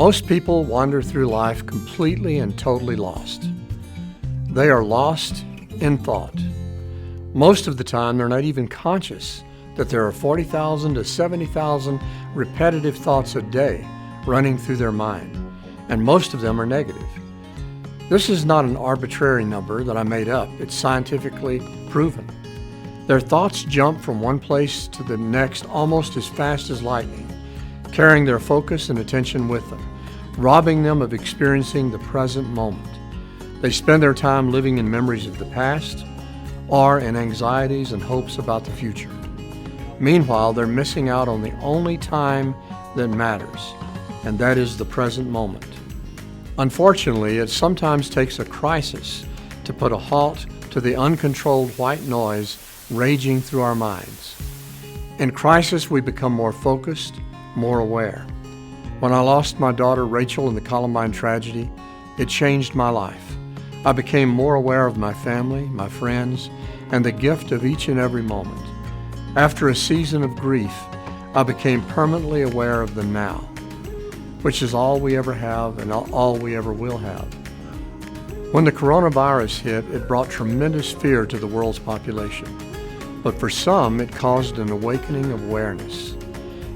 Most people wander through life completely and totally lost. They are lost in thought. Most of the time, they're not even conscious that there are 40,000 to 70,000 repetitive thoughts a day running through their mind, and most of them are negative. This is not an arbitrary number that I made up. It's scientifically proven. Their thoughts jump from one place to the next almost as fast as lightning, carrying their focus and attention with them, robbing them of experiencing the present moment. They spend their time living in memories of the past or in anxieties and hopes about the future. Meanwhile, they're missing out on the only time that matters, and that is the present moment. Unfortunately, it sometimes takes a crisis to put a halt to the uncontrolled white noise raging through our minds. In crisis, we become more focused, more aware. When I lost my daughter Rachel in the Columbine tragedy, it changed my life. I became more aware of my family, my friends, and the gift of each and every moment. After a season of grief, I became permanently aware of the now, which is all we ever have and all we ever will have. When the coronavirus hit, it brought tremendous fear to the world's population. But for some, it caused an awakening of awareness.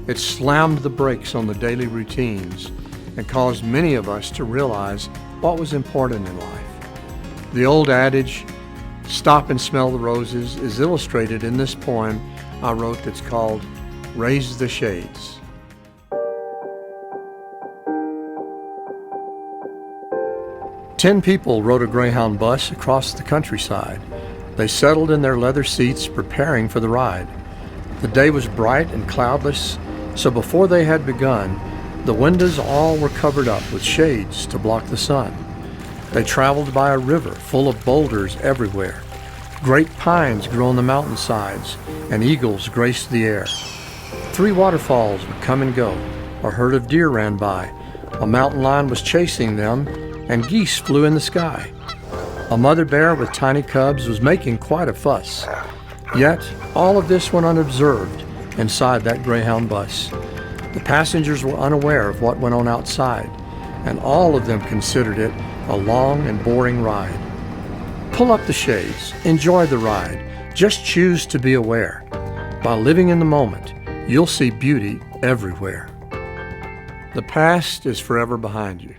It slammed the brakes on the daily routines and caused many of us to realize what was important in life. The old adage, "Stop and smell the roses," is illustrated in this poem I wrote that's called Raise the Shades. Ten people rode a Greyhound bus across the countryside. They settled in their leather seats, preparing for the ride. The day was bright and cloudless, so before they had begun, the windows all were covered up with shades to block the sun. They traveled by a river full of boulders everywhere. Great pines grew on the mountainsides, and eagles graced the air. 3 waterfalls would come and go. A herd of deer ran by. A mountain lion was chasing them, and geese flew in the sky. A mother bear with tiny cubs was making quite a fuss. Yet, all of this went unobserved inside that Greyhound bus. The passengers were unaware of what went on outside, and all of them considered it a long and boring ride. Pull up the shades, enjoy the ride, just choose to be aware. By living in the moment, you'll see beauty everywhere. The past is forever behind you.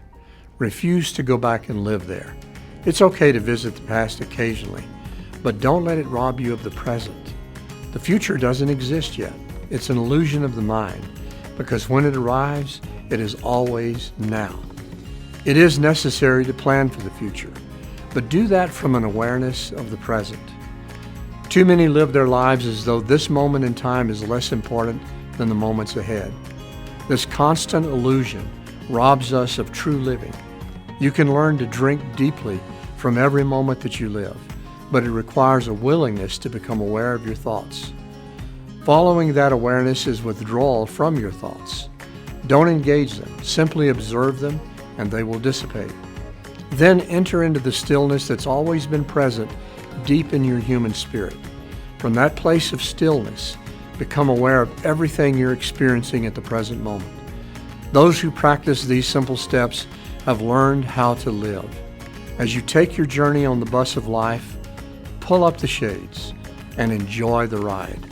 Refuse to go back and live there. It's okay to visit the past occasionally, but don't let it rob you of the present. The future doesn't exist yet. It's an illusion of the mind, because when it arrives, it is always now. It is necessary to plan for the future, but do that from an awareness of the present. Too many live their lives as though this moment in time is less important than the moments ahead. This constant illusion robs us of true living. You can learn to drink deeply from every moment that you live, but it requires a willingness to become aware of your thoughts. Following that awareness is withdrawal from your thoughts. Don't engage them, simply observe them, and they will dissipate. Then enter into the stillness that's always been present deep in your human spirit. From that place of stillness, become aware of everything you're experiencing at the present moment. Those who practice these simple steps have learned how to live. As you take your journey on the bus of life, pull up the shades and enjoy the ride.